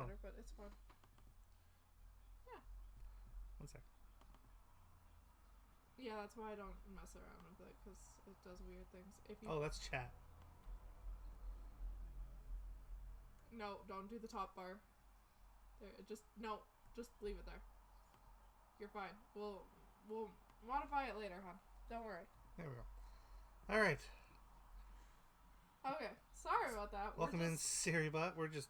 better, but it's fun. Yeah. One sec. Yeah, that's why I don't mess around with it, because it does weird things. If you... Oh, that's chat. No, don't do the top bar. There, just leave it there. You're fine. We'll modify it later, hon. Don't worry. There we go. All right. Okay, sorry about that. Welcome in, SiriBot. We're just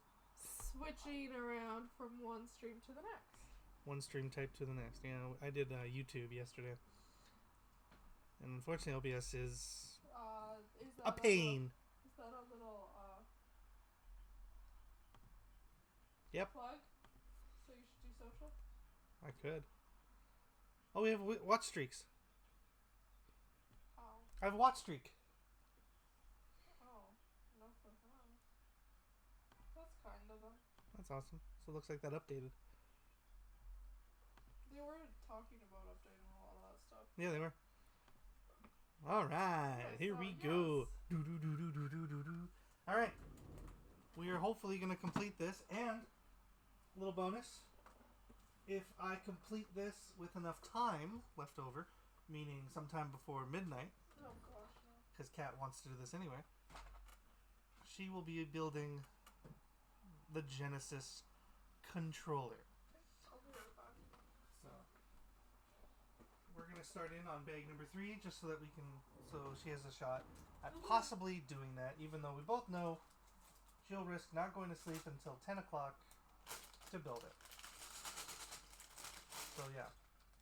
switching around from one stream to the next. One stream type to the next. Yeah, I did YouTube yesterday. And unfortunately, OBS is that a pain. Is that a little Yep. plug? So you should do social? I could. Oh, we have watch streaks. Oh. I have a watch streak. Oh, no for them. That's kind of them. That's awesome. So it looks like that updated. They were talking about updating a lot of that stuff. Yeah, they were. All right, Okay, here so, we yes. go. Do do do do do do do do. All right, we are hopefully going to complete this, and a little bonus: if I complete this with enough time left over, meaning sometime before midnight, oh gosh, no, because Kat wants to do this anyway, she will be building the Genesis controller. Okay, I'll be right back. So we're gonna start in on bag number 3, just so that we can, so she has a shot at possibly doing that, even though we both know she'll risk not going to sleep until 10 o'clock to build it. So yeah,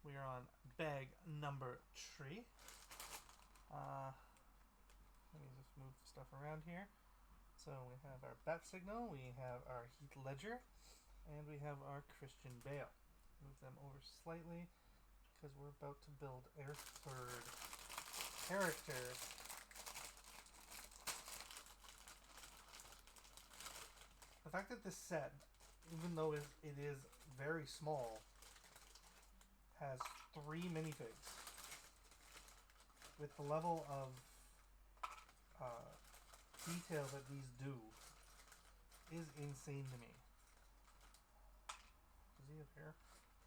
we are on bag number 3. Let me just move stuff around here. So we have our bat signal, we have our Heath Ledger, and we have our Christian Bale. Move them over slightly because we're about to build our third character. The fact that this set, even though it is very small, has 3 minifigs with the level of detail that these do is insane to me. Does he have hair?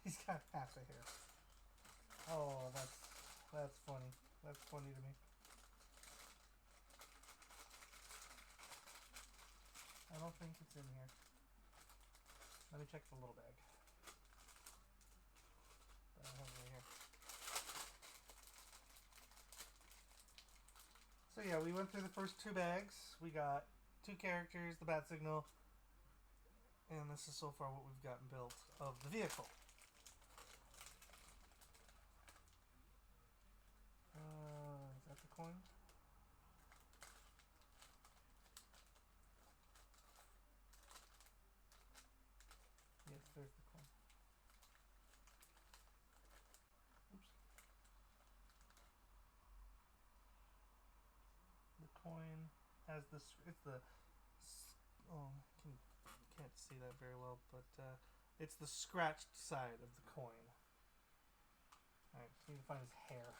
He's got half the hair. Oh, that's funny. That's funny to me. I don't think it's in here. Let me check the little bag. I don't have it right here. So yeah, we went through the first 2 bags. We got 2 characters, the bat signal, and this is so far what we've gotten built of the vehicle. Is that the coin? Yes, there's the coin. Oops. The coin has this. It's the. Oh, can't see that very well, but it's the scratched side of the coin. All right, need to find his hair.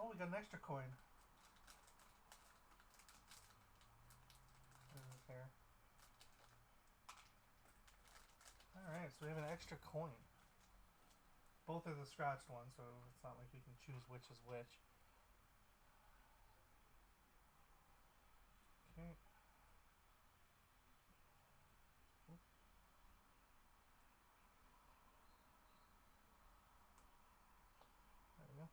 Oh, we got an extra coin. There's his hair. Alright, so we have an extra coin. Both are the scratched ones, so it's not like we can choose which is which. Okay. Oop. There we go.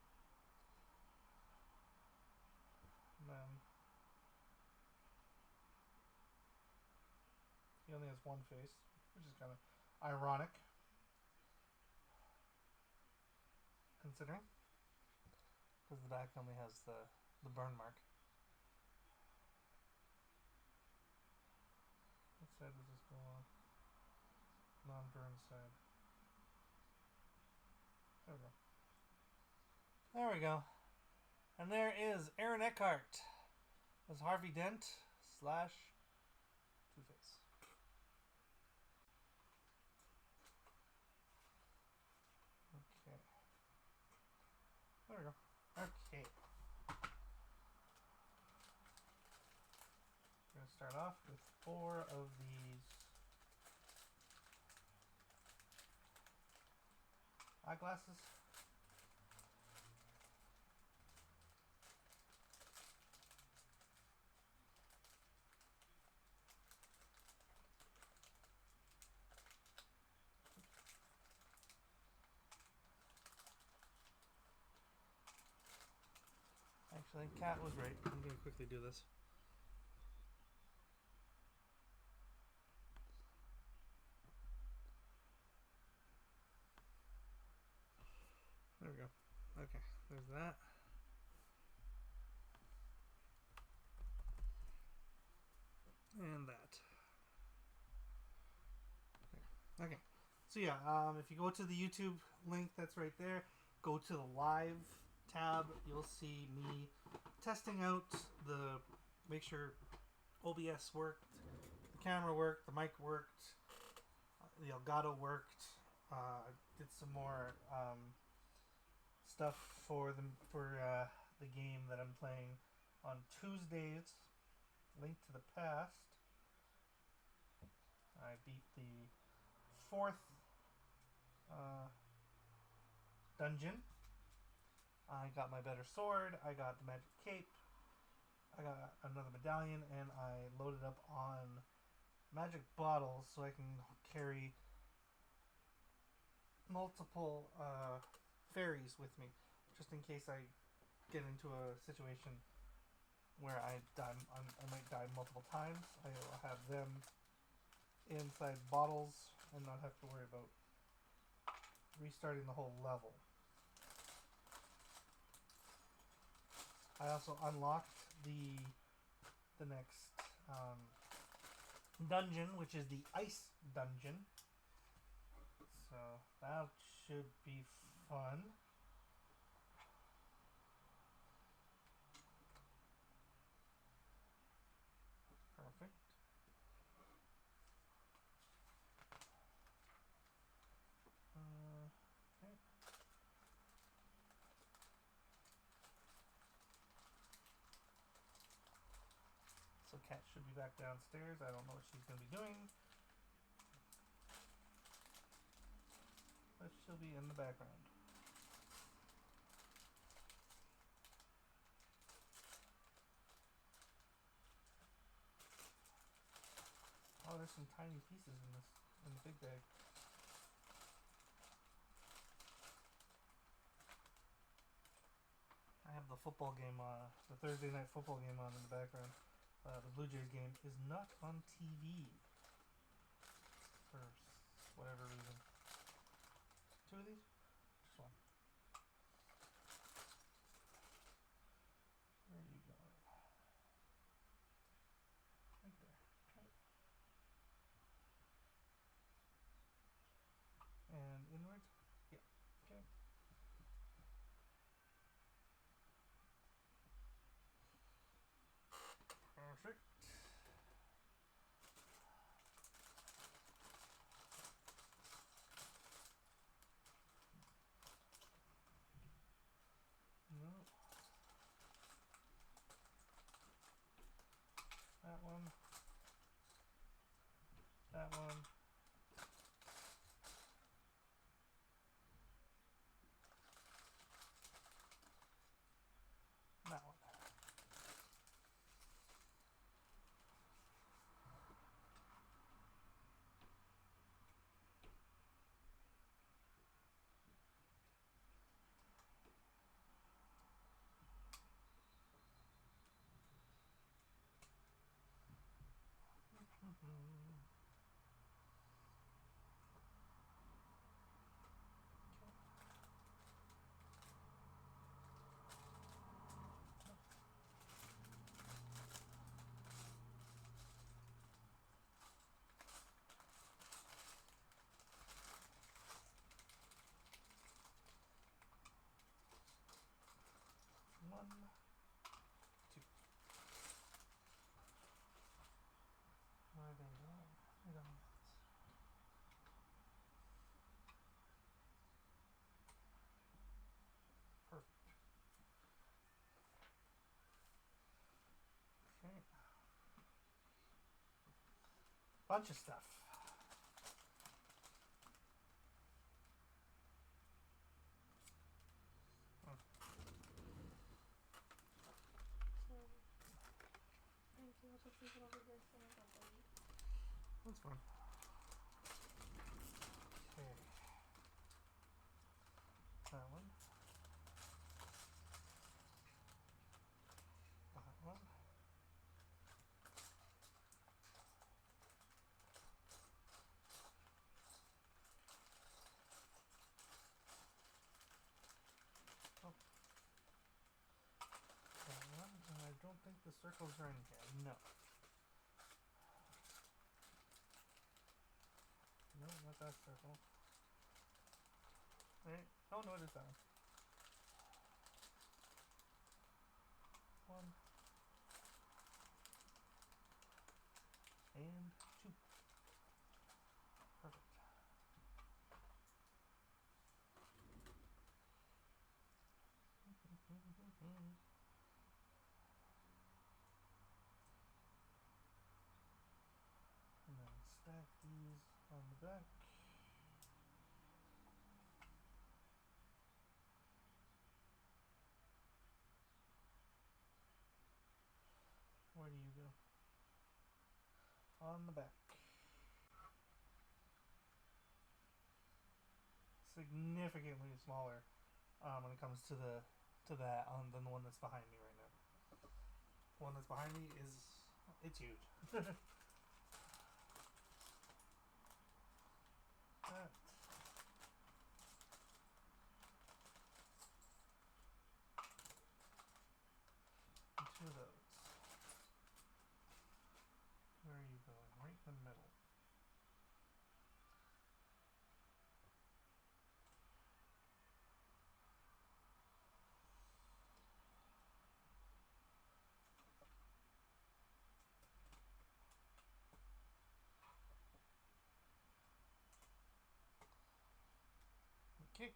And then he only has one face, which is kind of ironic, considering, because the back only has the burn mark. What side does this go on? Non-burn side. There we go. There we go. And there is Aaron Eckhart as Harvey Dent / Two-Face. There we go. Okay. We're going to start off with 4 of these eyeglasses. Actually, Cat was right. I'm going to quickly do this. There we go. Okay, there's that. And that. There. Okay. So yeah, if you go to the YouTube link that's right there, go to the live tab, you'll see me testing out make sure OBS worked, the camera worked, the mic worked, the Elgato worked. Did some more stuff for the game that I'm playing on Tuesdays. Link to the Past. I beat the 4th dungeon. I got my better sword. I got the magic cape. I got another medallion, and I loaded up on magic bottles so I can carry multiple fairies with me, just in case I get into a situation where I might die multiple times. I will have them inside bottles and not have to worry about restarting the whole level. I also unlocked the next dungeon, which is the ice dungeon. So that should be fun. Perfect. Okay. So Cat should be back downstairs. I don't know what she's going to be doing, but she'll be in the background. Oh, there's some tiny pieces in the big bag. I have the football game the Thursday night football game on in the background. The Blue Jays game is not on TV for whatever reason. 2 of these? Just one. Where are you going? Right there. Okay. And inwards? Yeah. Okay. Perfect. No. That one. That one. That one. One, two. Where are they going? Bunch of stuff. Thank you. I'll just leave it over here so I don't believe. That's fun. Okay. That one. That one. Oh. That one. And I don't think the circles are in here. No. No, not that circle. Right? Oh no, it is that one. One. And two. Perfect. And then stack these on the back. Where do you go? On the back. Significantly smaller when it comes to that than the one that's behind me right now. The one that's behind me it's huge. That. And two of those. Where are you going? Right in the middle. Okay,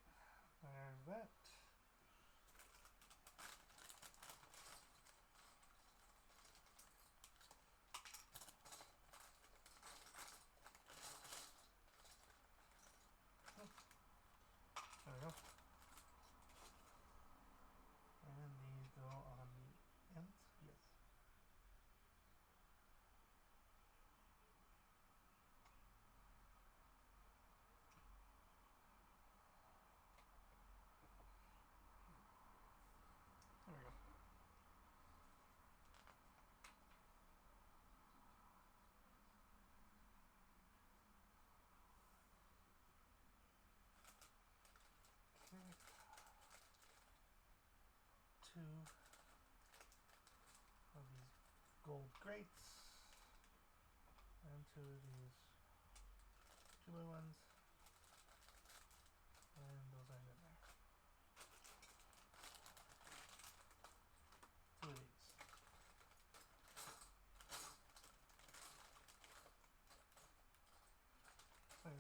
there's that. There we go. And these go on the ends. Yes. There we go. Okay. Two of these gold grates. And two of these 2x1s. And those aren't in there. Two of these. There.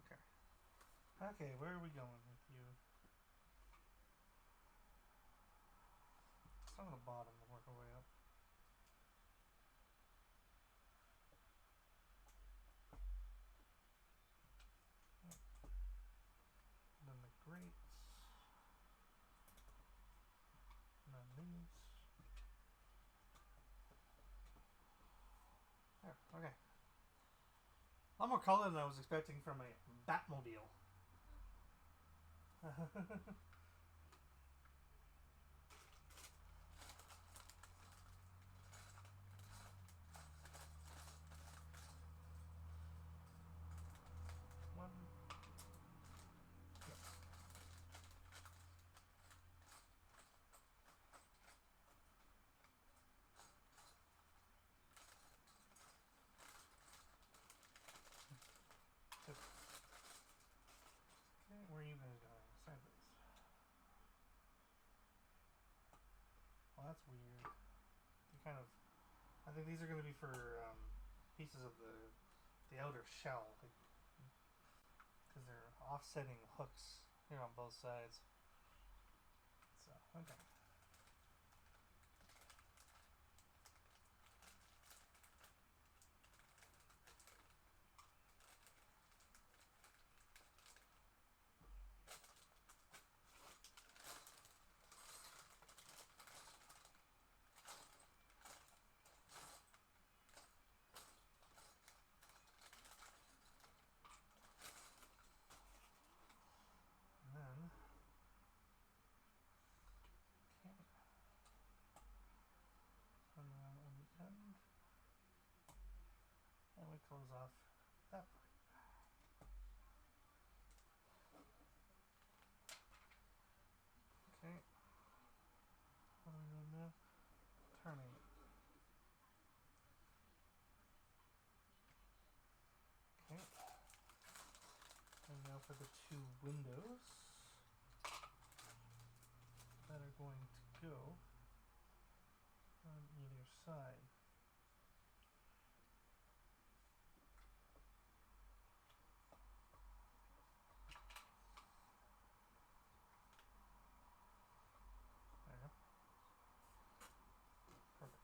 Okay. Okay, where are we going with you? Start on the bottom and work our way up. And then the grates. And then these. There, okay. A lot more color than I was expecting from a Batmobile. One. Yes. Two. Okay, where are you guys going? Sideways. Well, that's weird. You kind of. I think these are going to be for pieces of the outer shell, because they're offsetting hooks here on both sides. So okay. me close off that part. Okay. What are we doing now? Turning it. Okay. And now for the two windows that are going to go on either side. There. Perfect.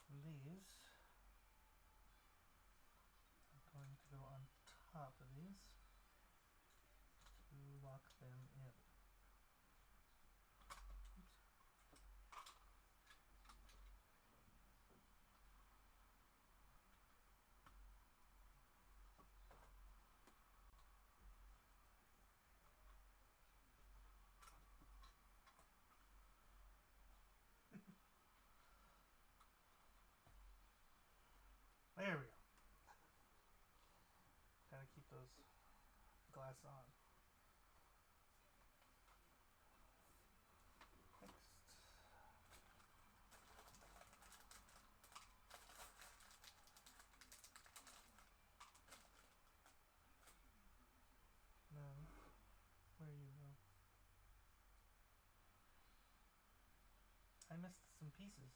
These are going to go on top of these to lock them in. Oops. There we go. Gotta keep those glass on. Next. Now, where you go? I missed some pieces.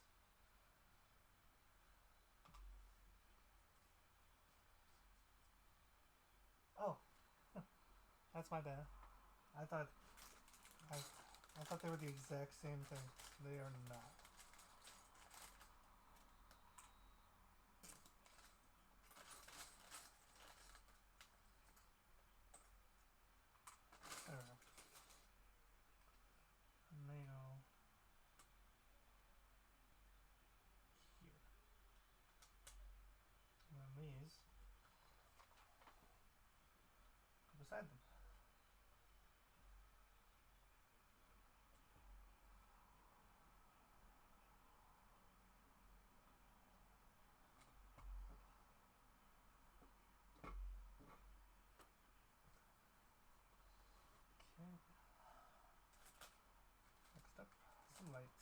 Oh, that's my bad. I thought I thought they were the exact same thing. They are not. There we go. And they go here. And then these go beside them. Okay. Next up, some lights.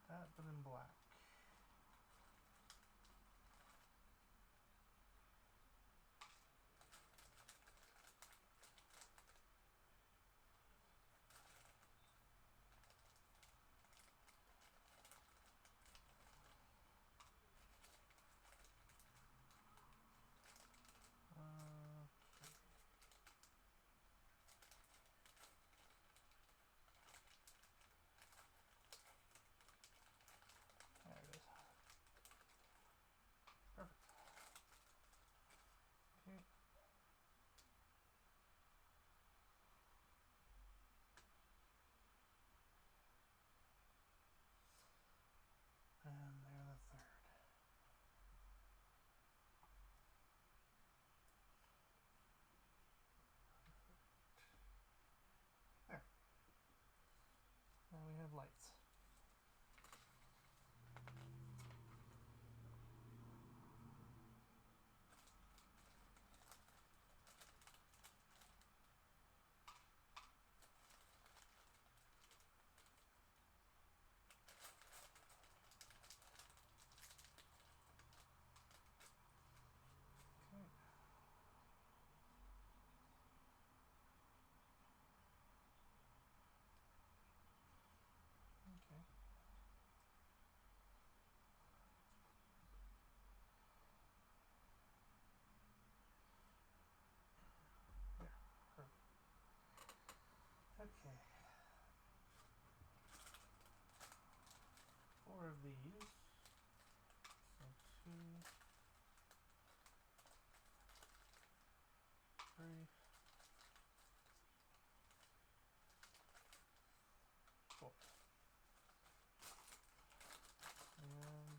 That, but in black. There it is. Perfect. Okay. And they're the third. There. Now we have lights. Okay. Okay. There. Perfect. Okay. 4 of these. So 2, 3, 4. And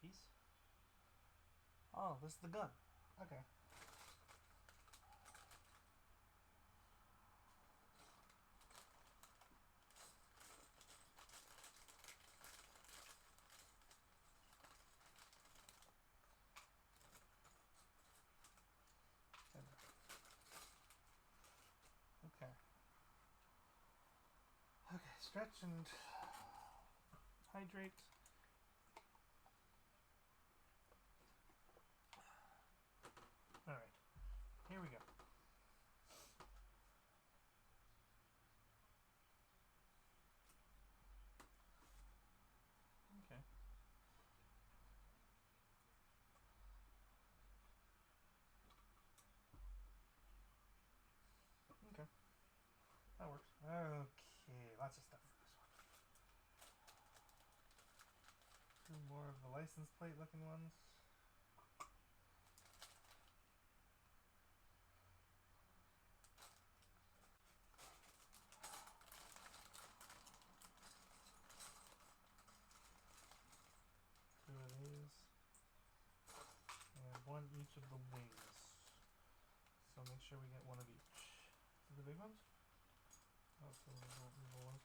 piece. Oh, this is the gun. Okay. Okay. Okay, stretch and hydrate. Alright, here we go. Okay. Okay. That works. Okay, lots of stuff for this one. Two more of the license plate looking ones. Two of these. And one each of the wings. So make sure we get one of each. So the big ones? Oh, so the little ones.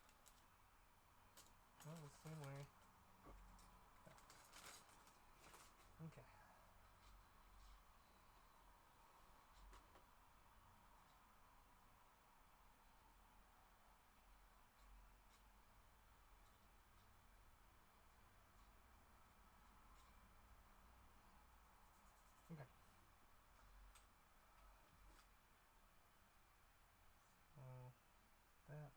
Oh, the same way. Okay. Okay. So that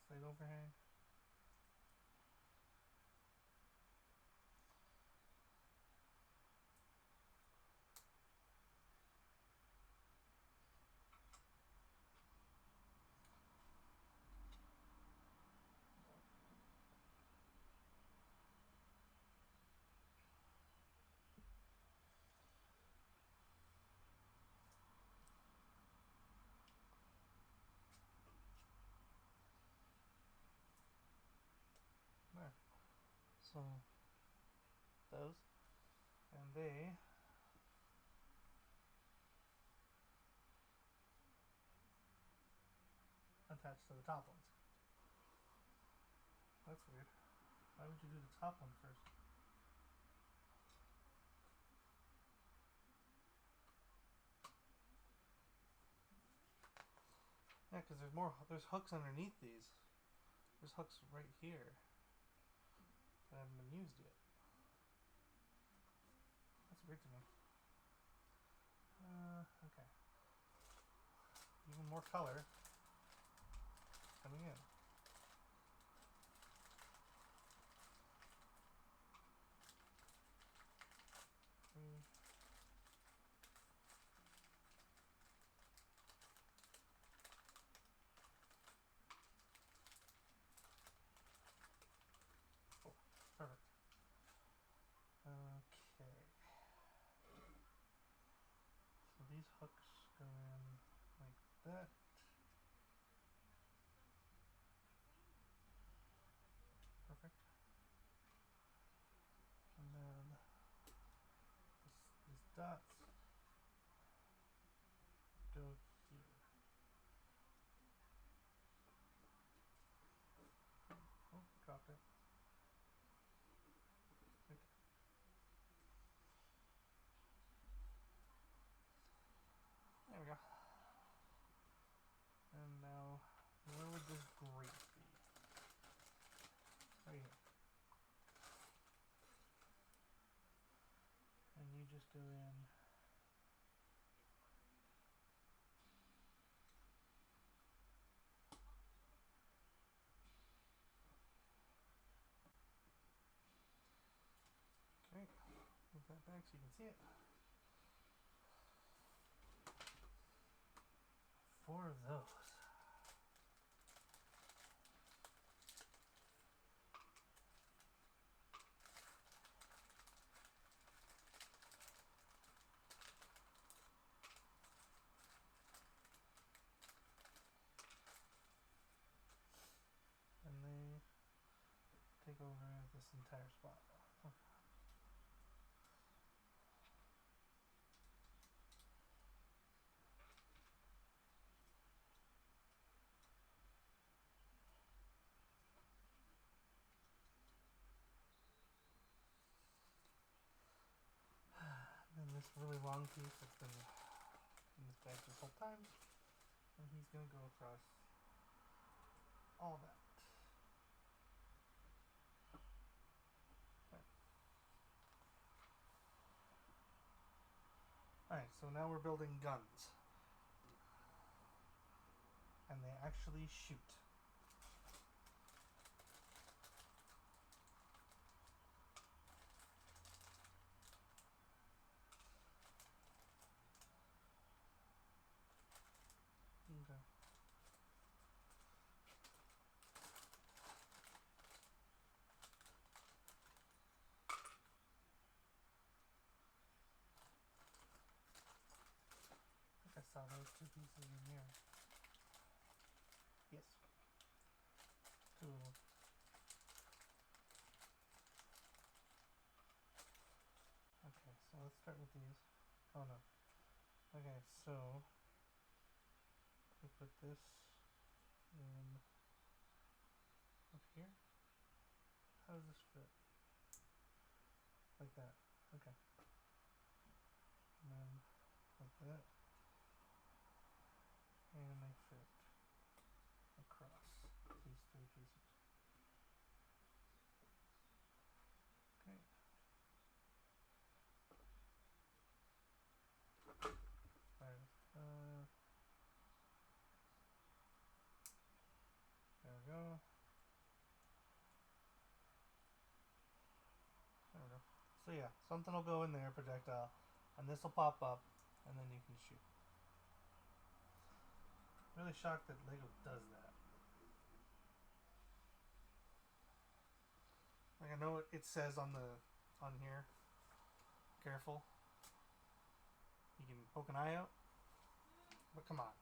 slate overhang. There. So those. And they attach to the top ones. That's weird. Why would you do the top one first? Yeah, because there's hooks underneath these. There's hooks right here that haven't been used yet. That's weird to me. Okay. Even more color coming in. Three. Oh, perfect. Okay. So these hooks go in like that. Perfect. And then these dots go here. Oh, dropped it. Okay. There we go. And now, where would this grate be? Right here. And you just go in. Okay, move that back so you can see it. 4 of those. And they take over this entire spot. And this really long piece that's been in this bag this whole time, and he's gonna go across all that. Okay. Alright, so now we're building guns. And they actually shoot. Okay. I think I saw those two pieces in here. Yes. Two of them. Okay, so let's start with these. Oh no. Okay, so we put this in up here. How does this fit? Like that. Okay. And then like that. And they fit across these three pieces. Okay. There it is. There we go. There we go. So yeah, something will go in there, projectile, and this will pop up, and then you can shoot. Really shocked that Lego does that. Like I know it says on here, careful. You can poke an eye out, but come on,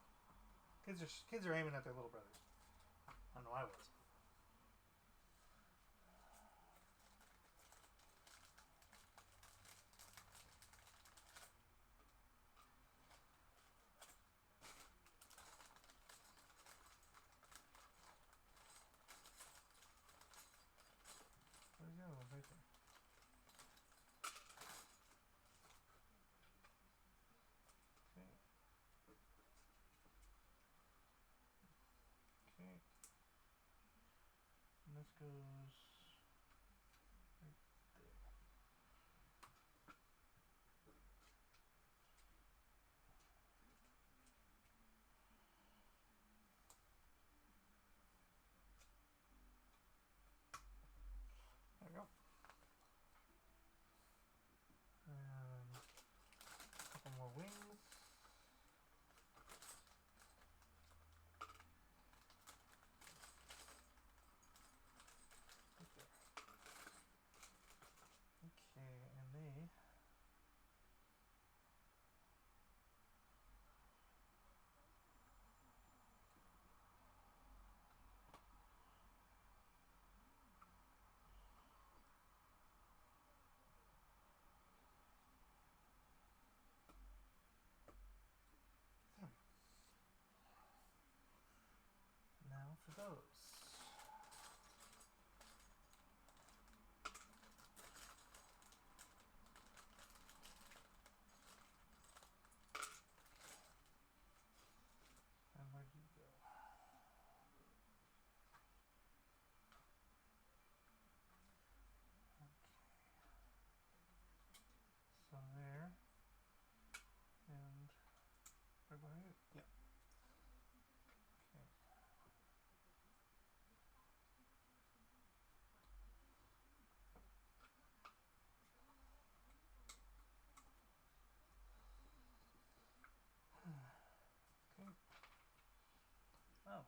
kids are aiming at their little brothers. I know I was. Where's the other one? Right there. Okay. Okay. And this goes right there. There we go. And a couple more wings. Right there. Okay, and they now for those. And where'd you go? Okay. So there. And right behind it? Yeah. Okay. Okay. Oh.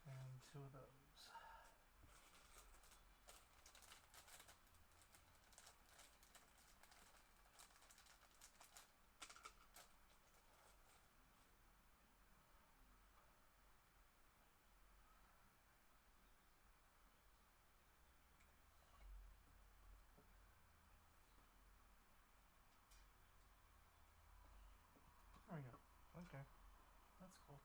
And two of those. Okay. That's cool.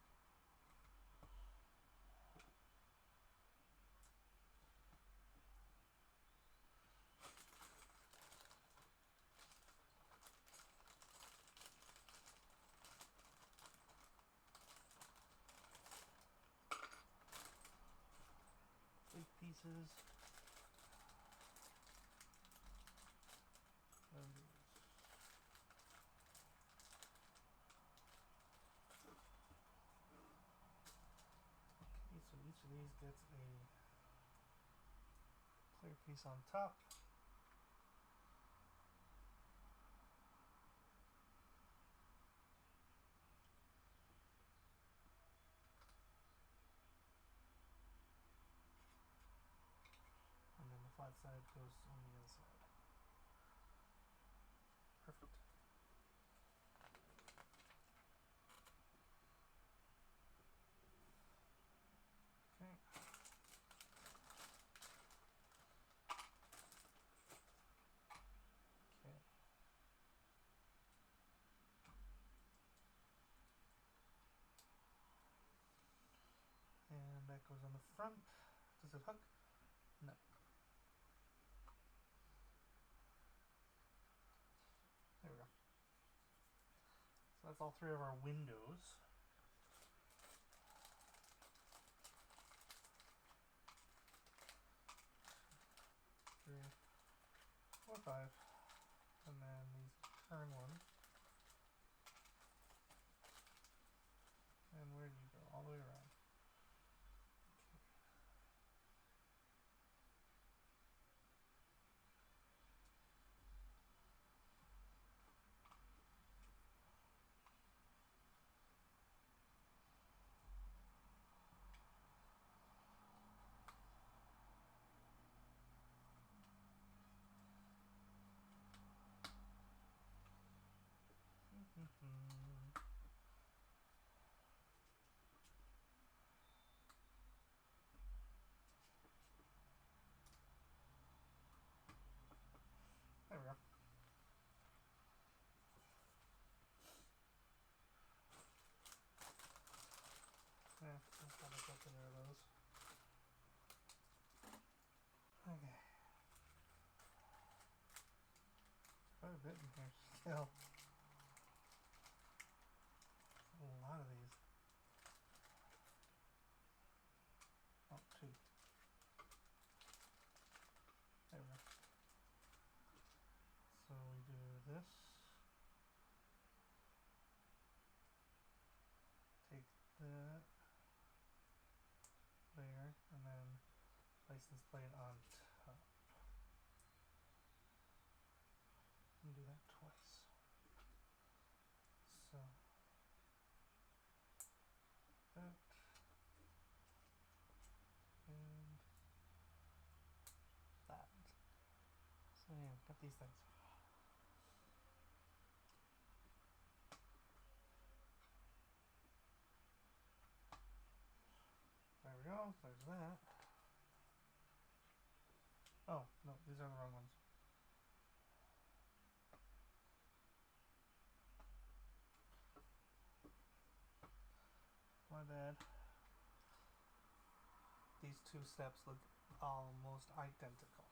Big pieces. Okay, so each of these gets a clear piece on top. And then the flat side goes on the other side. Perfect. Okay. Okay. And that goes on the front. Does it hook? No. There we go. So that's all three of our windows. 3, 4, 5. And then these turn ones. And where do you go? All the way around. There we go. Yeah, I'll probably put in there of those. Okay. Quite a bit in here still. A lot of these. Oh, 2. There we go. So we do this. Take that there, and then license plate on top. And do that twice. So that and that. So yeah, got these things. There we go. There's that. Oh, no, these are the wrong ones. My bad. These 2 steps look almost identical.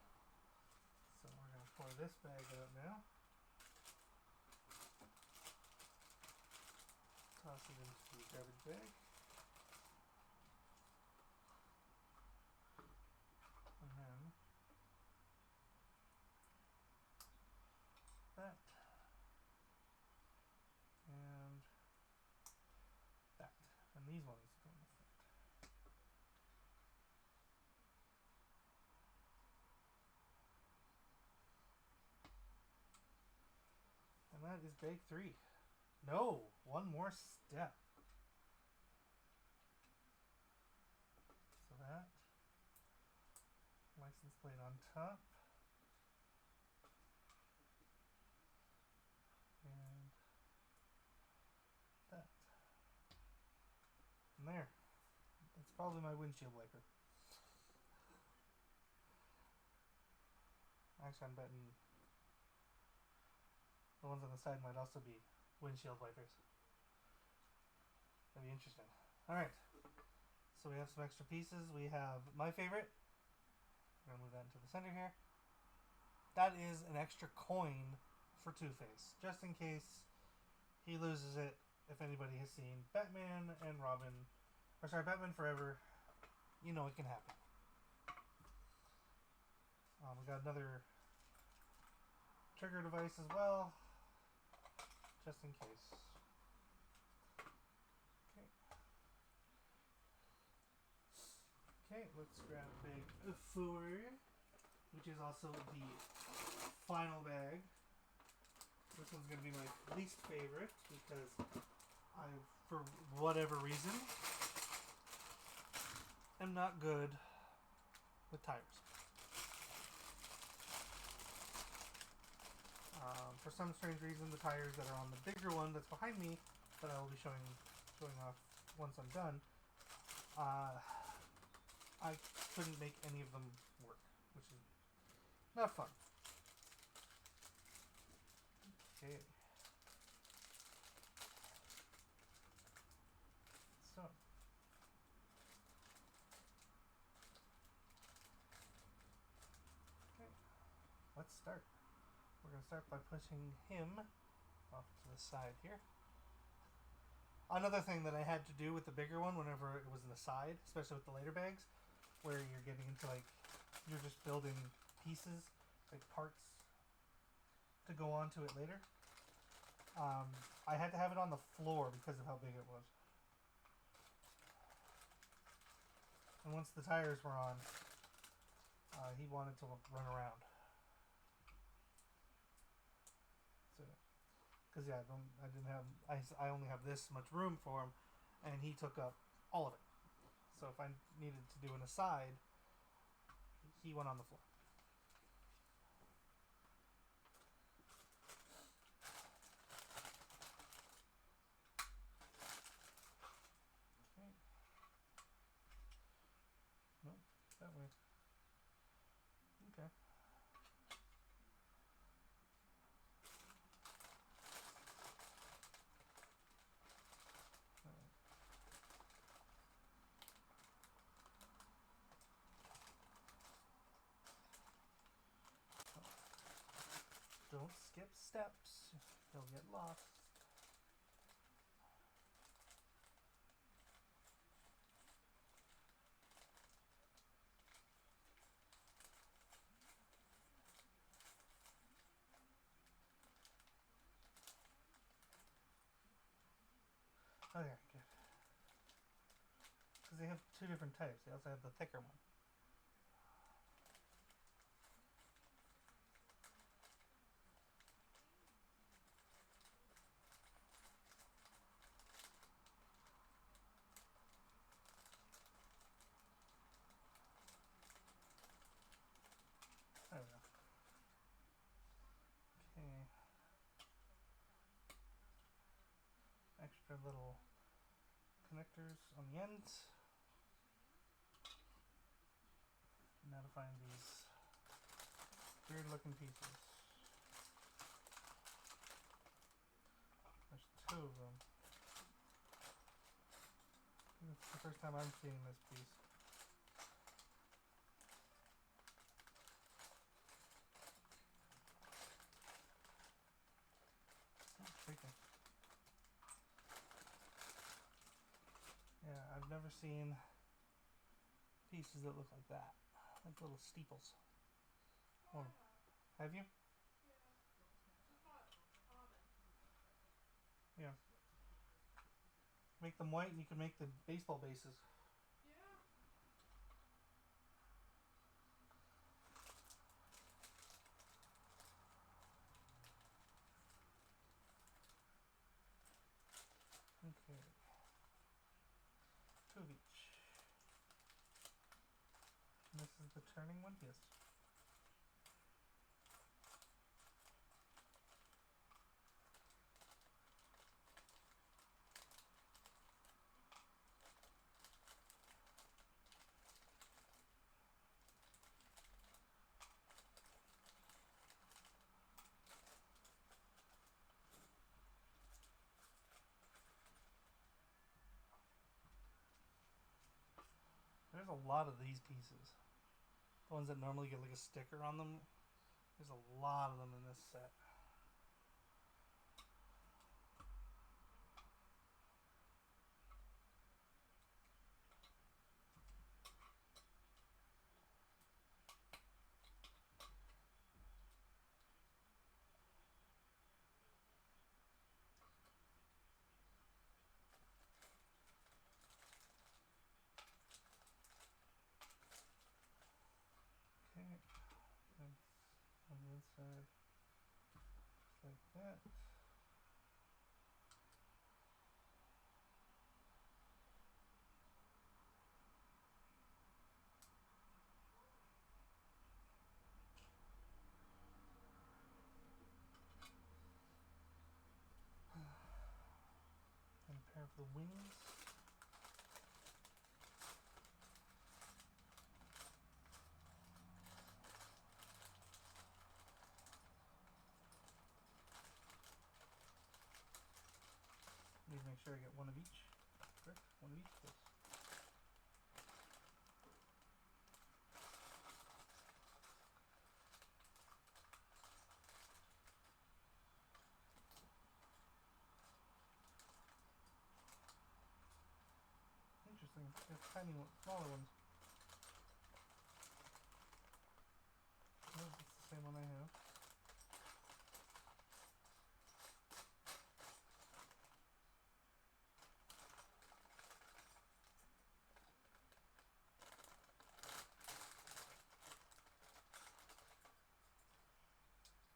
So we're going to pour this bag out now. Toss it into the garbage bag. And then that. And that. And these ones go in the front. And that is bag 3. No! One more step. So that. License plate on top. And that. And there. That's probably my windshield wiper. Actually, I'm betting the ones on the side might also be windshield wipers. That'd be interesting. Alright. So we have some extra pieces. We have my favorite. I'm going to move that into the center here. That is an extra coin for Two-Face. Just in case he loses it. If anybody has seen Batman and Robin, or sorry, Batman Forever, you know it can happen. We got another trigger device as well, just in case. Okay. Okay, let's grab bag 4, which is also the final bag. This one's going to be my least favorite because I, for whatever reason, am not good with tires. For some strange reason, the tires that are on the bigger one that's behind me, that I will be showing off once I'm done, I couldn't make any of them work, which is not fun. Okay. So. Okay. Let's start. We're going to start by pushing him off to the side here. Another thing that I had to do with the bigger one whenever it was in the side, especially with the later bags, where you're getting into you're just building pieces, parts to go onto it later. I had to have it on the floor because of how big it was. And once the tires were on, he wanted to run around. So, because yeah, I only have this much room for him, and he took up all of it. So if I needed to do an aside, he went on the floor. Okay. No, that way. Okay. Don't skip steps. You'll get lost. Okay, good. Because they have two different types. They also have the thicker one. There we go. Okay. Extra little connectors on the ends. Now to find these weird looking pieces. There's 2 of them. I think it's the first time I'm seeing this piece. Yeah, I've never seen pieces that look like that. Like little steeples. Oh, have you? Yeah. Make them white and you can make the baseball bases. Okay. 2 of each. And this is the turning one? Yes. There's a lot of these pieces. The ones that normally get like a sticker on them. There's a lot of them in this set. Okay, that's on the inside, just like that. And a pair of the wings. Need to make sure I get one of each. Correct? One of each, please. Interesting. There's tiny ones, smaller ones. No, it's the same one I have.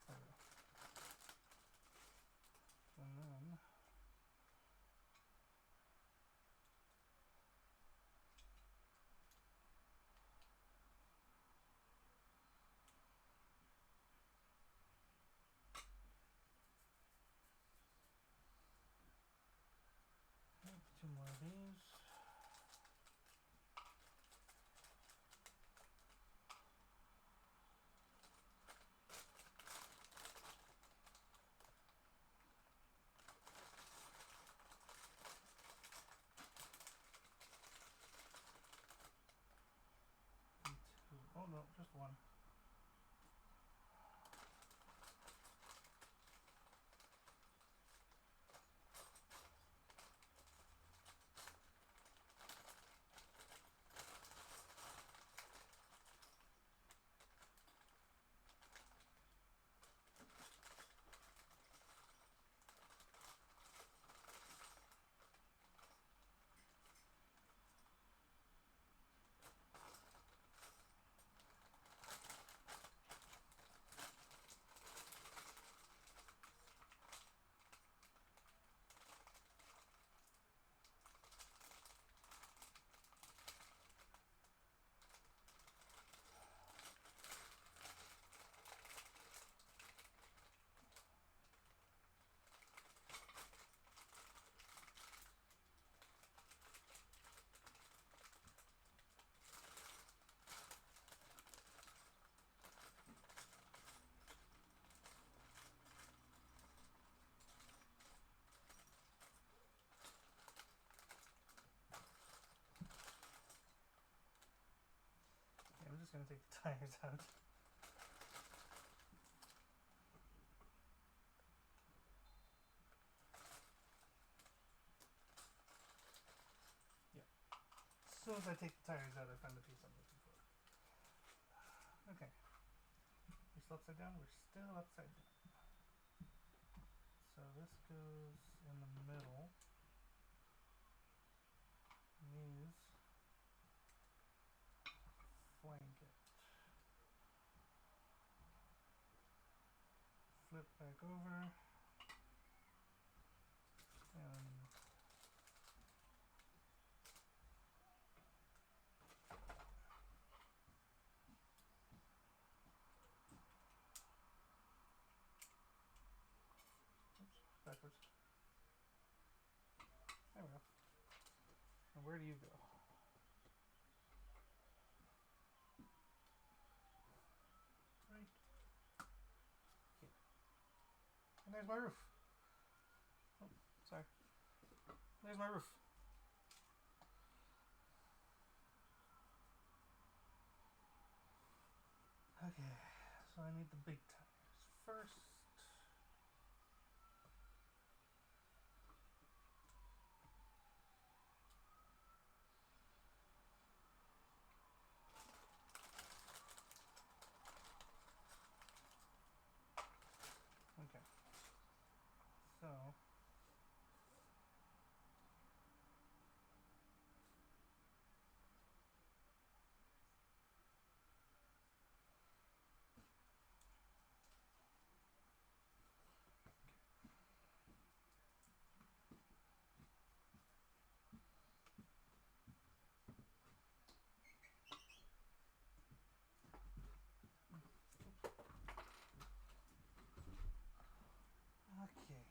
There we go. And then two more of these. And two. Oh no, just one. Okay, I'm just gonna take the tires out. As soon as I take the tires out, I find the piece I'm looking for. Okay. We're still upside down? We're still upside down. So this goes in the middle. These flank it. Flip back over. And backwards. There we go. And where do you go? Right here. And there's my roof. Oh, sorry. There's my roof. So I need the big tires first. Okay. So okay.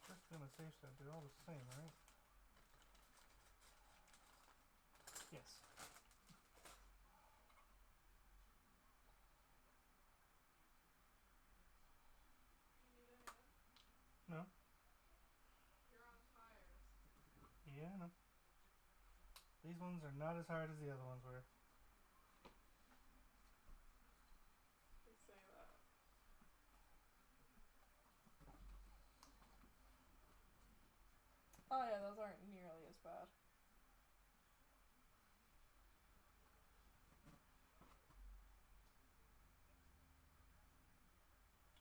Just gonna save so they're all the same, right? Yes. You need a hand? No. You're on tires. Yeah, no. These ones are not as hard as the other ones were. You say that. Oh yeah, those aren't nearly as bad.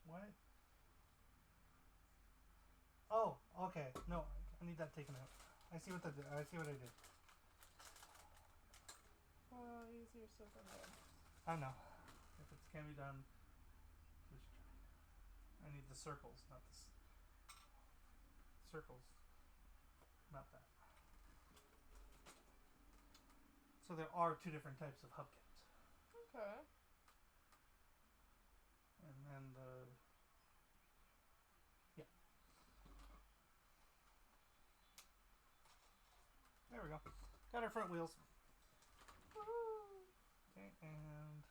What? Oh, okay. No, I need that taken out. I see what I see what I did. Well, easier said than done. I know. If it can be done, we should try. I need the circles, not the circles, not that. So there are two different types of hubcaps, Okay. and then yeah. There we go. Got our front wheels. Woohoo! Okay, and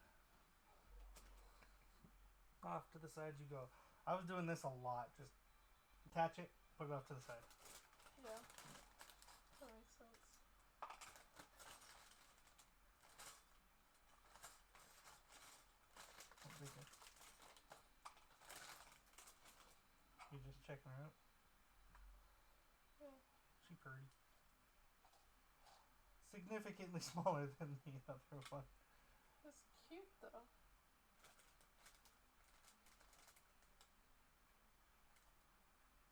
off to the side you go. I was doing this a lot. Just attach it, put it off to the side. Yeah. That makes sense. You just checking her out. Yeah. She pretty. Significantly smaller than the other one. That's cute though.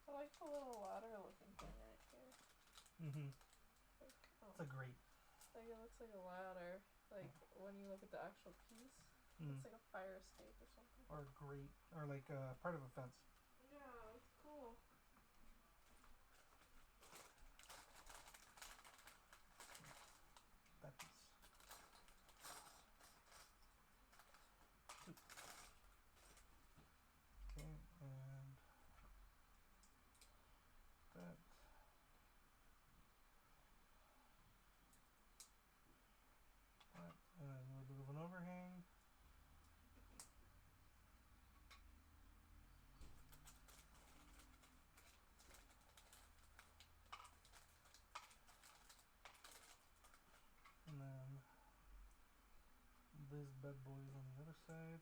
I like the little ladder looking thing right here. Mm-hmm. Like, It's a great. like it looks like a ladder. Like when you look at the actual piece, it's like a fire escape or something. Or a grate, or like part of a fence. Yeah, it's cool. That piece. Okay, and that. That, and a little bit of an overhang. And then this bad boy is on the other side.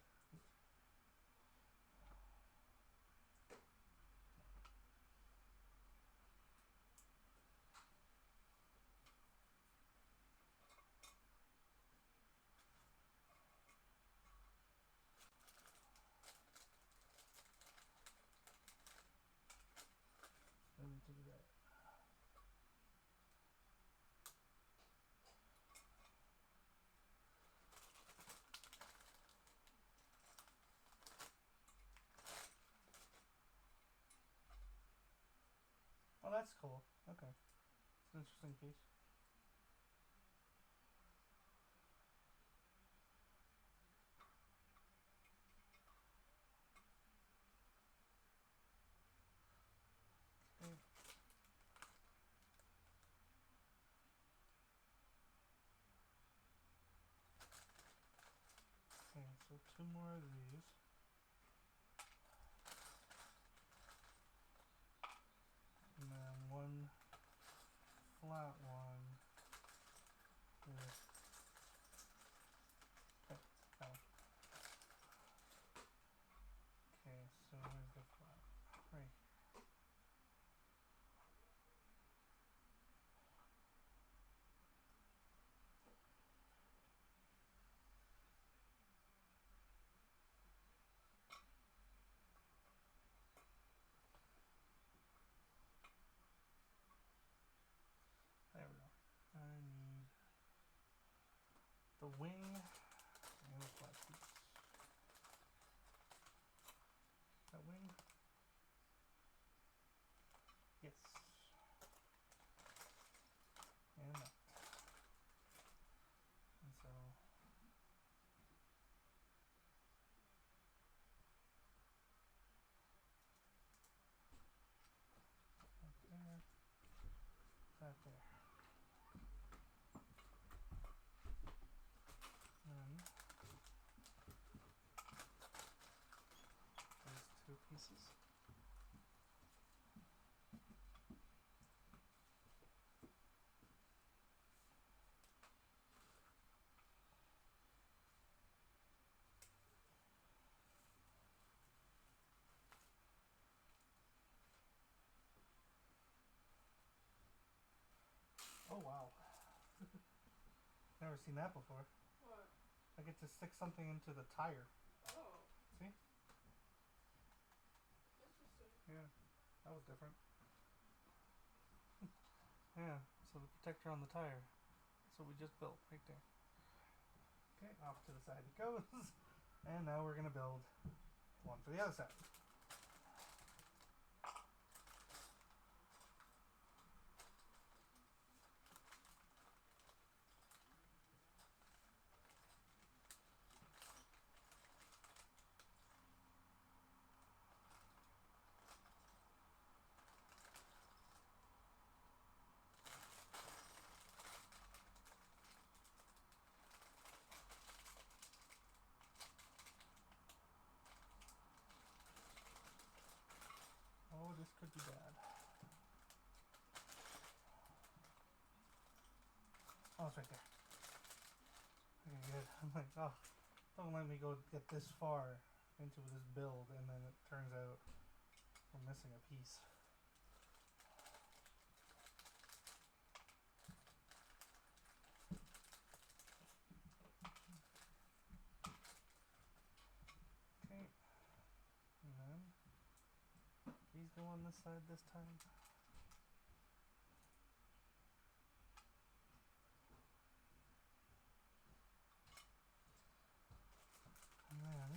I need to do that. Oh, that's cool. Okay. It's an interesting piece. Okay. Okay, so two more of these. So where's the flap? Right. There we go. I need the wing and the flat piece. That wing? Yes. And that. And so that there. Then there's two pieces. Oh wow. Never seen that before. What? I get to stick something into the tire. Oh. See? Interesting. Yeah. That was different. Yeah, so the protector on the tire. That's what we just built right there. Okay, off to the side it goes. And now we're gonna build one for the other side. Oh, this could be bad. Oh, it's right there. Okay, good. I'm like, oh, don't let me go get this far into this build and then it turns out we're missing a piece. Okay. And then please go on this side this time. And then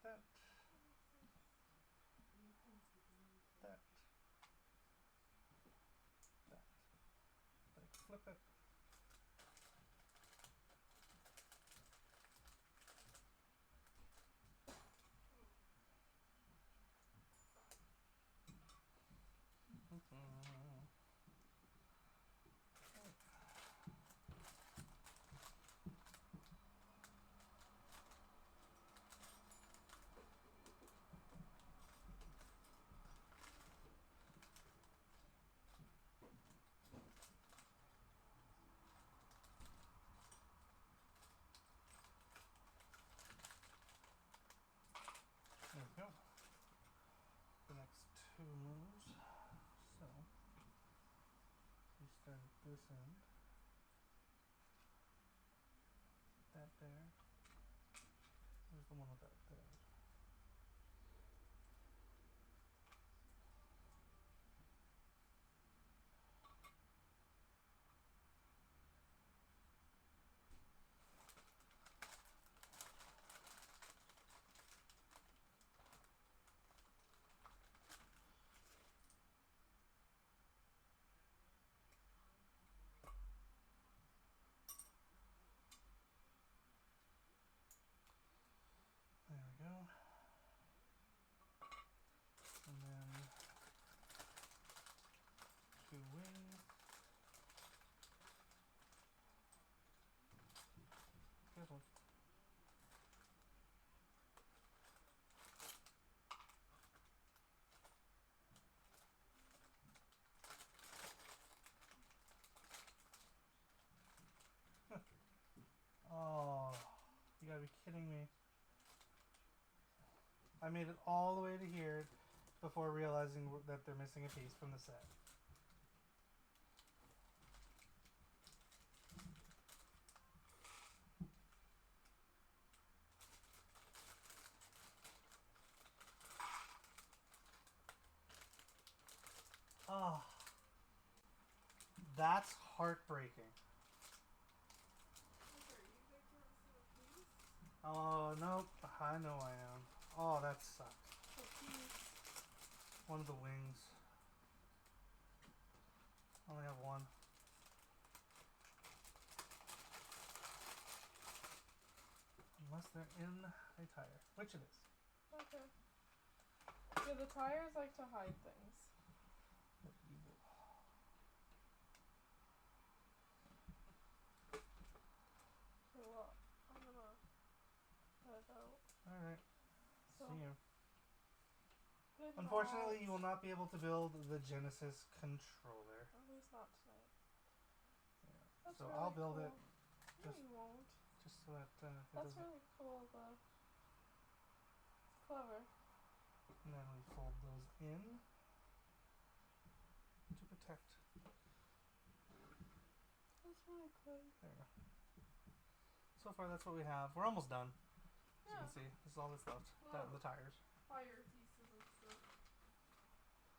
that. That. Like flip it. There we go. The next two moves. So we start at this end. That there. Where's the one without there? There we go. And then two wings. Just this one. Oh, you gotta be kidding me. I made it all the way to here before realizing that they're missing a piece from the set. Oh, that's heartbreaking. Oh, nope. I know I am. Oh, that sucks. One of the wings. I only have one. Unless they're in a tire. Which it is. Okay. Yeah, the tires like to hide things. But you will. Okay, well, I'm gonna head out. Alright. So, see you. Good Unfortunately, night. you will not be able to build the Genesis controller. At least not tonight. Yeah. That's So really I'll build cool. it No, just, you won't. just so that it That's doesn't. really cool, though. It's clever. And then we fold those in to protect. That's really cool. There we go. So far, that's what we have. We're almost done. As you Yeah. can see, this is all that's left. Well, The tires. fire pieces and stuff.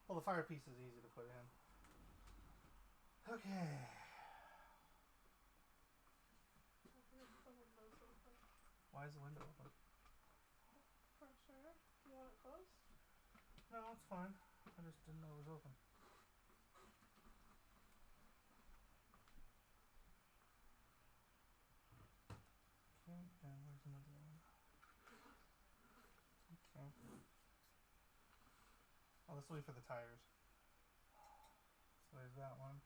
Well, the fire piece is easy to put in. Okay. I heard the windows open. Why is the window open? Fresh air. Do you want it closed? No, it's fine. I just didn't know it was open. Okay, and where's another one? Okay. Oh, this will be for the tires. So there's that one.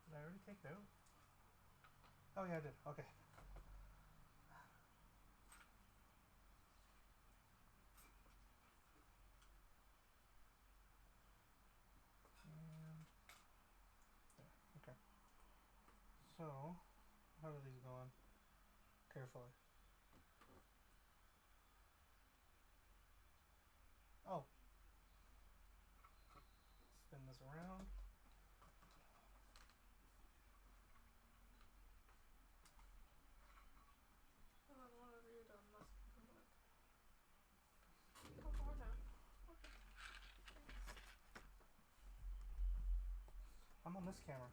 Did I already take it out? Oh yeah, I did. Okay. And there. Okay. So, how are these going? Carefully. Oh. Spin this around. And then whenever you're done, let's come back. Oh, more now. Okay. Thanks. I'm on this camera.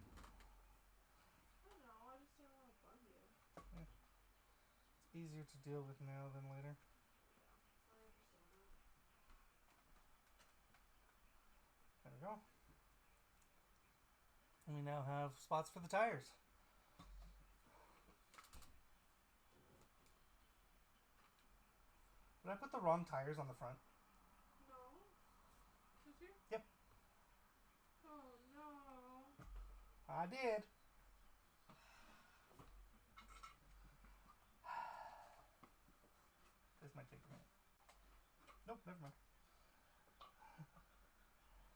I know, I just didn't want to bug you. Yeah. It's easier to deal with now than later. Yeah, I understand that. There we go. And we now have spots for the tires. Did I put the wrong tires on the front? No. Did you? Yep. Oh no. I did. This might take a minute. Nope, never mind.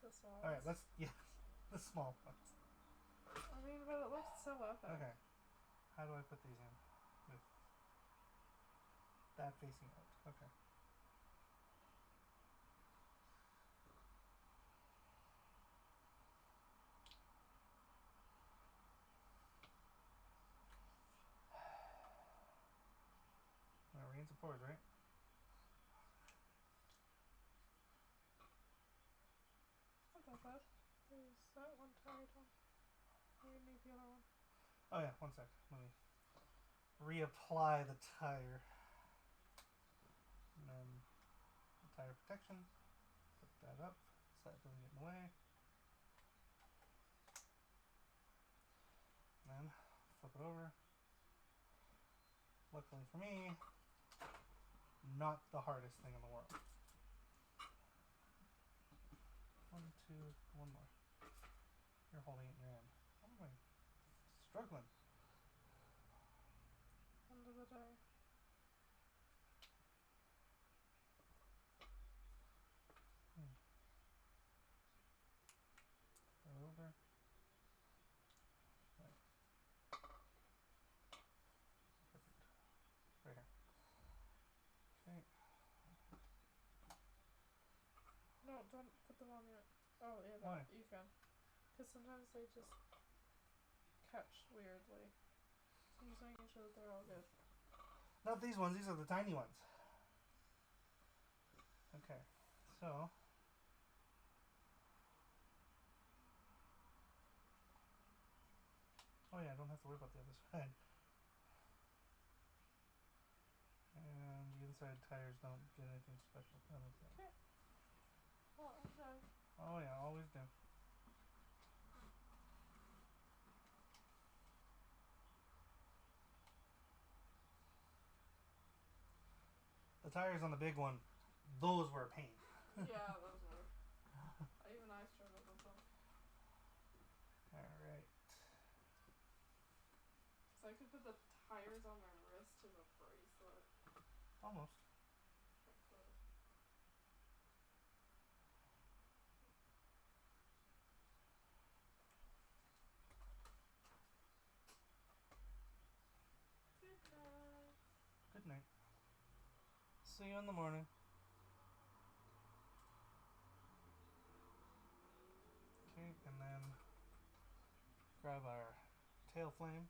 The small Alright, ones. the small ones. I mean, but it looks so epic. Okay. How do I put these in? With that facing out. Okay. Now rains and pours, right? Not that bad. There's that one tire done. You need the other one. Oh yeah, one sec. Let me reapply the tire. And then the tire protection. Put that up so that doesn't get in the way. And then flip it over. Luckily for me, not the hardest thing in the world. 1, 2, one more. You're holding it in your hand. How am I struggling? Under the tire. Over. Right. Perfect. Right here. Okay. No, don't put them on your... Oh, yeah, Why? you can. Because sometimes they just catch weirdly. So I'm just making sure that they're all good. Not these ones. These are the tiny ones. Okay. So... Oh yeah, I don't have to worry about the other side. And the inside tires don't get anything special done with that. Okay. Well, okay. Oh yeah, always do. The tires on the big one, those were a pain. Yeah, those were. Even I struggled with them. Alright. So I could put the tires on my wrist as a bracelet. Almost. If I could. Good night. Good night. See you in the morning. Okay, and then grab our tail flame.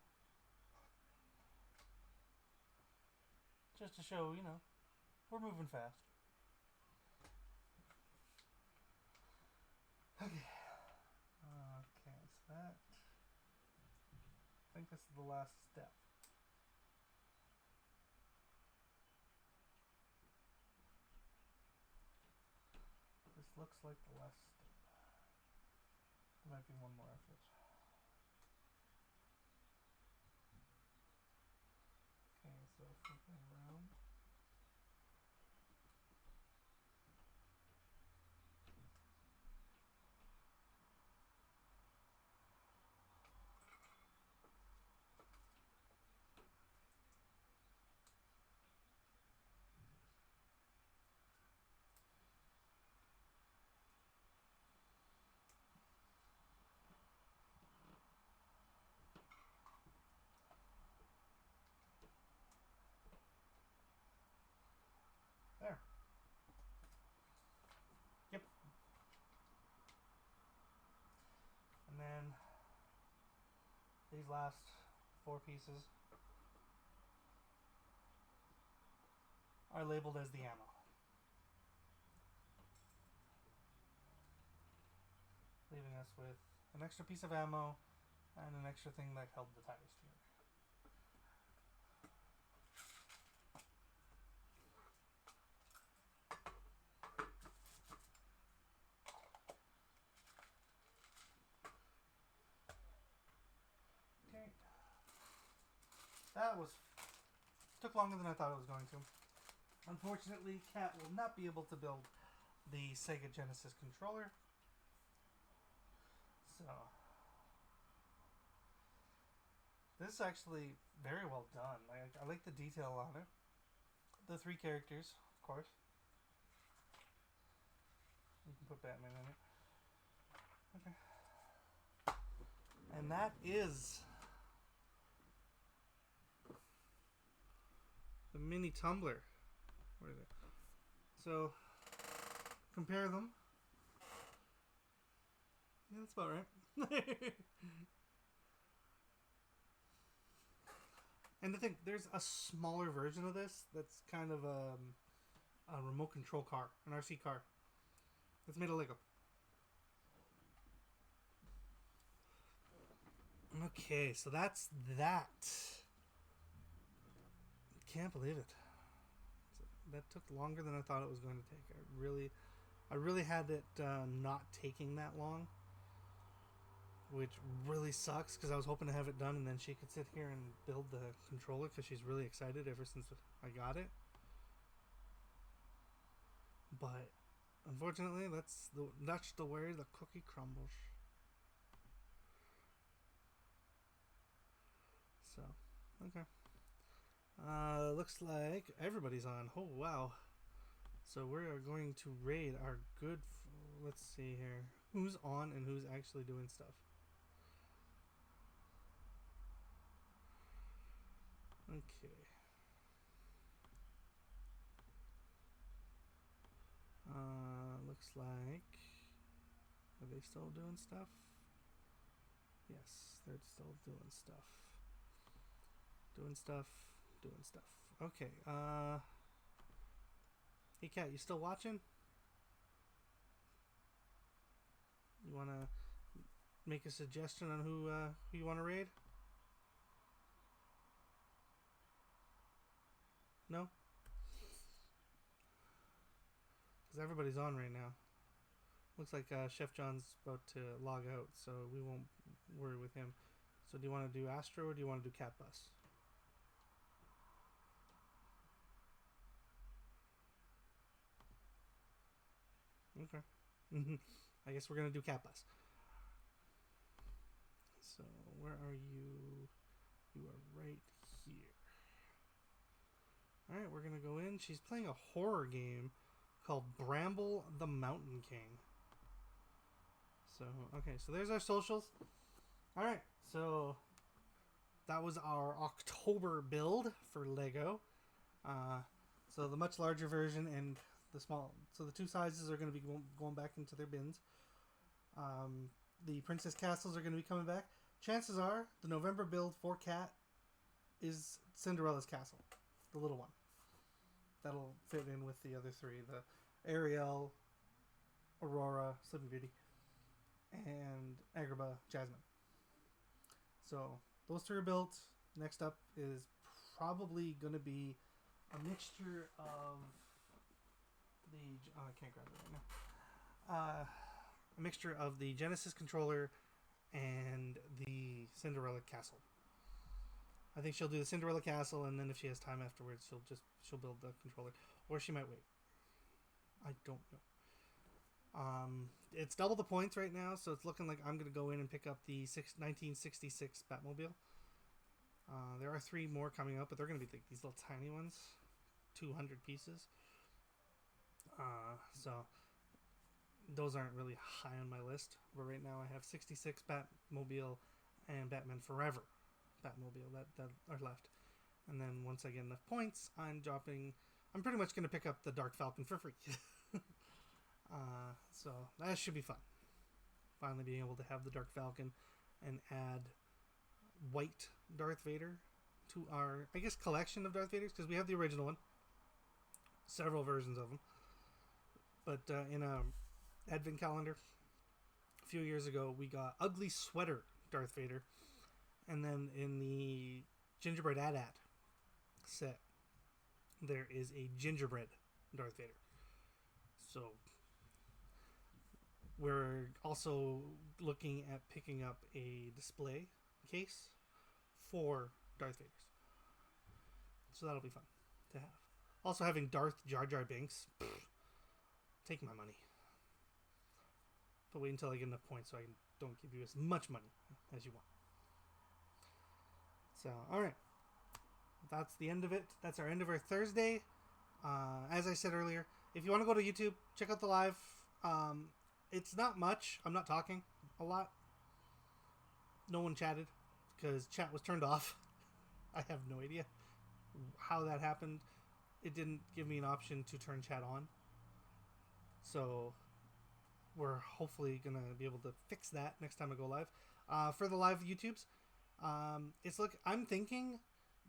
Just to show, you know, we're moving fast. Okay. Okay, so that... I think this is the last step. This looks like the last step. There might be one more after this. Okay, so flip that around. There. Yep. And then these last 4 pieces are labeled as the ammo. Leaving us with an extra piece of ammo and an extra thing that held the tires together. Okay. That was... took longer than I thought it was going to. Unfortunately, Kat will not be able to build the Sega Genesis controller. So... this is actually very well done. I like the detail on it. The 3 characters, of course. You can put Batman in it. Okay. And that is the mini Tumbler. Where is it? So, compare them. Yeah, that's about right. And the thing, there's a smaller version of this that's kind of a remote control car, an RC car. It's made of Lego. Okay, so that's that. Can't believe it. That took longer than I thought it was going to take. I really had it not taking that long, which really sucks because I was hoping to have it done and then she could sit here and build the controller because she's really excited ever since I got it. But unfortunately, that's the way the cookie crumbles. So, okay. Looks like everybody's on. Oh wow. So we are going to raid our good. Let's see here. Who's on and who's actually doing stuff? Okay. Looks like. Are they still doing stuff? Yes, they're still doing stuff. Doing stuff. Doing stuff. Okay. Hey, Kat, you still watching? You want to make a suggestion on who you want to raid? No? Because everybody's on right now. Looks like Chef John's about to log out, so we won't worry with him. So do you want to do Astro or do you want to do Cat Bus? Okay. I guess we're going to do Cat Bus. So where are you? You are right here. Alright, we're going to go in. She's playing a horror game called Bramble the Mountain King. So, okay, so there's our socials. Alright, so that was our October build for Lego. So the much larger version and the small. So the two sizes are going to be going back into their bins. The Princess Castles are going to be coming back. Chances are the November build for Cat is Cinderella's Castle, the little one. That'll fit in with the other three: the Ariel, Aurora, Sleeping Beauty, and Agrabah, Jasmine. So those three are built. Next up is probably going to be a mixture of the. Oh, I can't grab it right now. A mixture of the Genesis controller and the Cinderella Castle. I think she'll do the Cinderella Castle, and then if she has time afterwards, she'll build the controller, or she might wait. I don't know. It's double the points right now, so it's looking like I'm gonna go in and pick up the 1966 Batmobile. There are 3 more coming up, but they're gonna be like these little tiny ones, 200 pieces. So those aren't really high on my list, but right now I have 66 Batmobile and Batman Forever Batmobile that are left. And then once I get enough points, I'm pretty much going to pick up the Dark Falcon for free. So that should be fun. Finally being able to have the Dark Falcon and add white Darth Vader to our, I guess, collection of Darth Vaders, because we have the original one. Several versions of them. But in a advent calendar a few years ago, we got ugly sweater Darth Vader, and then in the gingerbread AT-AT set there is a gingerbread Darth Vader. So we're also looking at picking up a display case for Darth Vaders, so that'll be fun to have. Also having Darth Jar Jar Binks, take my money. But wait until I get enough points so I don't give you as much money as you want. So, alright. That's the end of it. That's our end of our Thursday. As I said earlier, if you want to go to YouTube, check out the live. It's not much. I'm not talking a lot. No one chatted because chat was turned off. I have no idea how that happened. It didn't give me an option to turn chat on. So we're hopefully going to be able to fix that next time I go live. For the live YouTubes, I'm thinking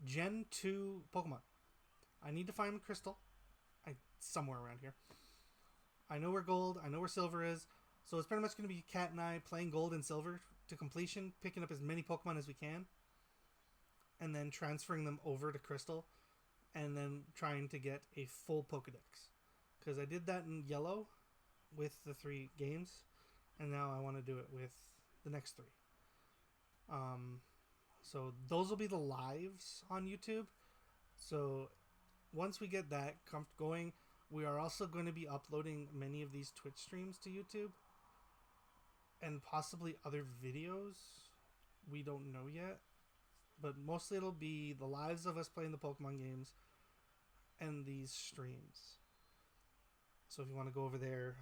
Gen 2 Pokemon. I need to find Crystal. Somewhere around here. I know where Gold, I know where Silver is. So it's pretty much going to be Kat and I playing Gold and Silver to completion, picking up as many Pokemon as we can, and then transferring them over to Crystal, and then trying to get a full Pokedex. Because I did that in Yellow with the 3 games, and now I want to do it with the next 3. So those will be the lives on YouTube. So once we get that going, We are also going to be uploading many of these Twitch streams to YouTube. And possibly other videos. We don't know yet. But mostly it'll be the lives of us playing the Pokemon games and these streams. So if you want to go over there,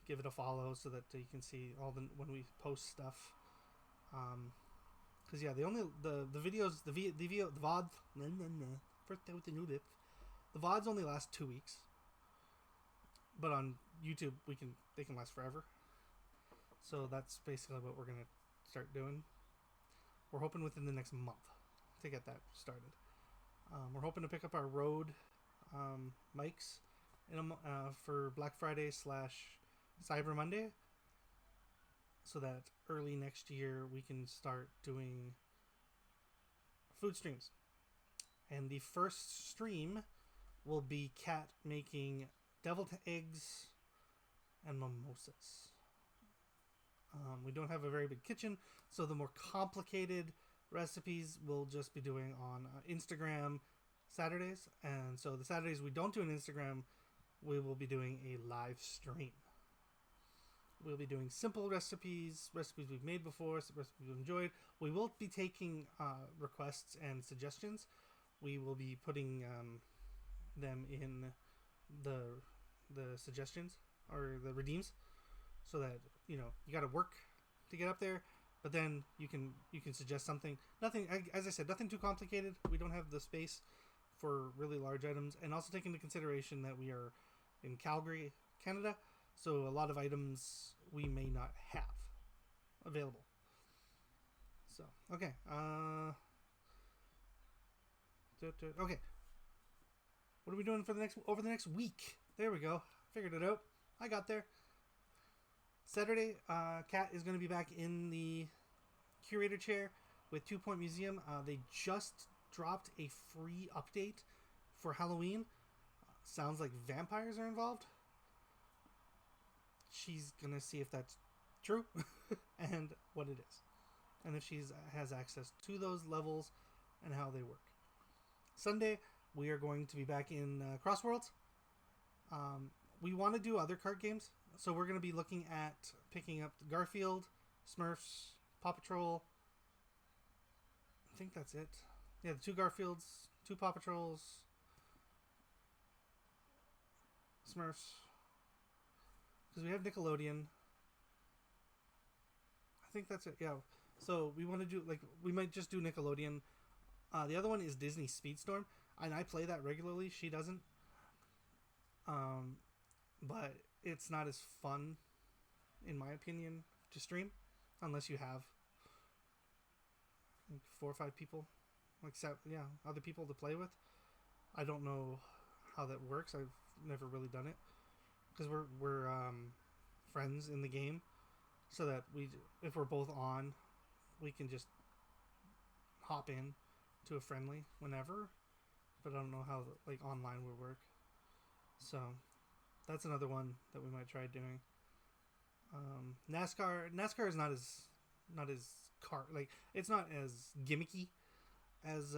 give it a follow so that you can see all the when we post stuff. Because yeah, the videos, the VOD, first day with the new lip. The VODs only last 2 weeks. But on YouTube, they can last forever. So that's basically what we're gonna start doing. We're hoping within the next month to get that started. We're hoping to pick up our Rode mics for Black Friday / Cyber Monday, so that early next year we can start doing food streams. And the first stream will be Kat making deviled eggs and mimosas. We don't have a very big kitchen, so the more complicated recipes we'll just be doing on Instagram Saturdays. And so the Saturdays we don't do an Instagram, we will be doing a live stream. We'll be doing simple recipes we've made before, recipes we've enjoyed. We will be taking requests and suggestions. We will be putting them in the suggestions or the redeems, so that you got to work to get up there, but then you can suggest something. Nothing, as I said, nothing too complicated. We don't have the space for really large items, and also take into consideration that we are in Calgary, Canada, so a lot of items we may not have available. So okay, okay. What are we doing for over the next week? There we go. Figured it out. I got there. Saturday, Kat is going to be back in the curator chair with 2 Point Museum. They just dropped a free update for Halloween. Sounds like vampires are involved. She's going to see if that's true and what it is. And if she has access to those levels and how they work. Sunday, we are going to be back in Crossworlds. We want to do other card games. So we're going to be looking at picking up Garfield, Smurfs, Paw Patrol. I think that's it. Yeah, the 2 Garfields, 2 Paw Patrols, Smurfs. Because we have Nickelodeon. I think that's it, yeah. So we want to do, we might just do Nickelodeon. The other one is Disney Speedstorm. And I play that regularly. She doesn't. But it's not as fun, in my opinion, to stream, unless you have 4 or 5 people, other people to play with. I don't know how that works. I've never really done it because we're friends in the game, so that if we're both on, we can just hop in to a friendly whenever. But I don't know how online would work. So that's another one that we might try doing. NASCAR is not as it's not as gimmicky as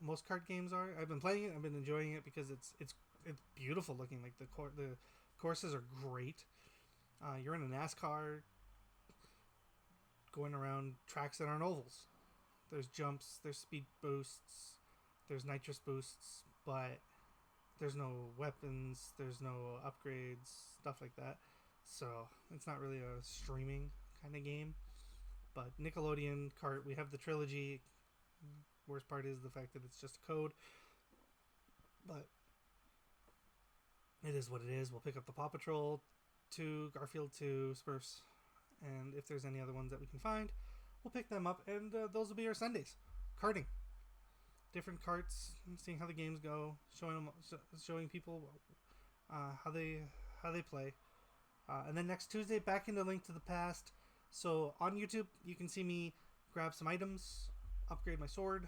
most card games are. I've been playing it. I've been enjoying it because it's beautiful looking. Like the courses are great. You're in a NASCAR going around tracks that aren't ovals. There's jumps, there's speed boosts, there's nitrous boosts, but there's no weapons, there's no upgrades, stuff like that. So it's not really a streaming kind of game. But Nickelodeon cart, we have the trilogy. Worst part is the fact that it's just a code. But it is what it is. We'll pick up the Paw Patrol 2, Garfield 2, Smurfs, and if there's any other ones that we can find, we'll pick them up, and those will be our Sundays. Karting. Different carts, seeing how the games go, showing people how they play. And then next Tuesday, back into Link to the Past. So on YouTube, you can see me grab some items, upgrade my sword,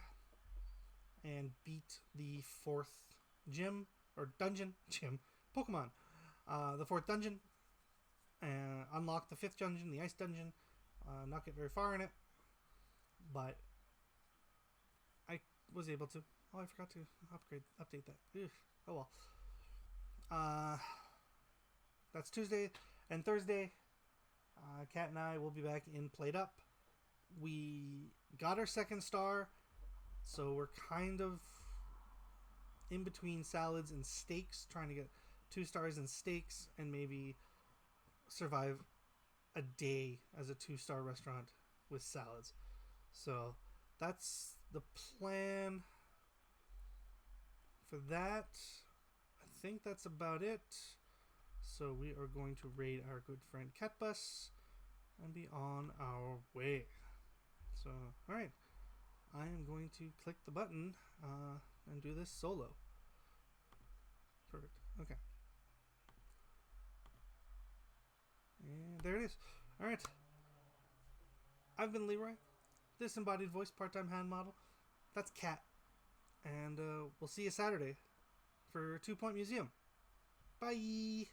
and beat the 4th dungeon, Pokemon. The 4th dungeon, and unlock the 5th dungeon, the Ice Dungeon. Not get very far in it, but I was able to. Oh, I forgot to update that. Ugh. Oh well. That's Tuesday and Thursday. Kat and I will be back in Played Up. We got our second star, so we're kind of in between salads and steaks, trying to get 2 stars in steaks and maybe survive a day as a 2-star restaurant with salads. So that's the plan for that. I think that's about it. So we are going to raid our good friend Catbus and be on our way. So, alright. I am going to click the button and do this solo. Perfect. Okay. And there it is. Alright. I've been Leroy. Disembodied voice part-time hand model. That's Kat. And we'll see you Saturday for 2 Point Museum. Bye!